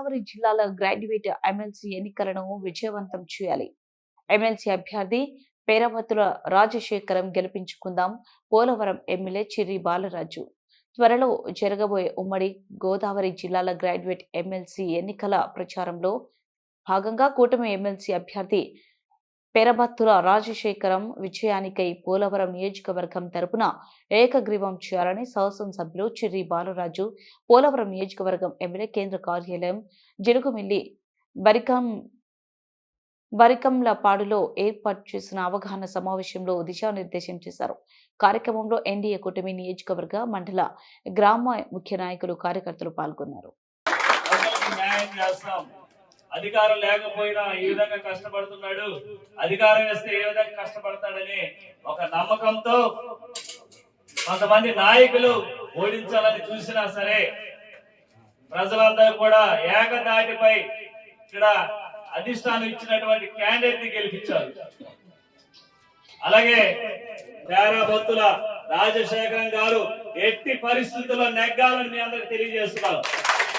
గోదావరి జిల్లాల graduate MLC ఎన్నికలను విజయవంతం చేయాలి. ఎమ్మెల్సీ అభ్యర్థి పేరవతుల రాజశేఖరం గెలిపించుకుందాం. పోలవరం ఎమ్మెల్యే చిర్రి బాలరాజు. త్వరలో జరగబోయే ఉమ్మడి గోదావరి జిల్లాల గ్రాడ్యుయేట్ ఎమ్మెల్సీ ఎన్నికల ప్రచారంలో భాగంగా కూటమి ఎమ్మెల్సీ అభ్యర్థి పేరబత్తుల రాజశేఖరం విజయానికై పోలవరం నియోజకవర్గం తరపున ఏకగ్రీవం చేయాలని శాసనసభ్యులు చిర్రి బాలరాజు, పోలవరం నియోజకవర్గం ఎమ్మెల్యే కేంద్ర కార్యాలయం జిలుగుమిల్లి బరికంలపాడులో ఏర్పాటు చేసిన అవగాహన సమావేశంలో దిశానిర్దేశం చేశారు. కార్యక్రమంలో ఎన్డీఏ కూటమి నియోజకవర్గ మండల గ్రామ ముఖ్య నాయకులు, కార్యకర్తలు పాల్గొన్నారు. అధికారం లేకపోయినా ఈ విధంగా కష్టపడుతున్నాడు, అధికారం వేస్తే ఏ విధంగా కష్టపడతాడని ఒక నమ్మకంతో కొంతమంది నాయకులు ఓడించాలని చూసినా సరే ప్రజలందరూ కూడా ఏకదాటిపై ఇక్కడ అధిష్టానం ఇచ్చినటువంటి క్యాండిడేట్ ని గెలిపించారు. అలాగే పేరబత్తుల రాజశేఖరం గారు ఎట్టి పరిస్థితుల్లో నెగ్గాలని మీ అందరికి తెలియజేస్తున్నారు.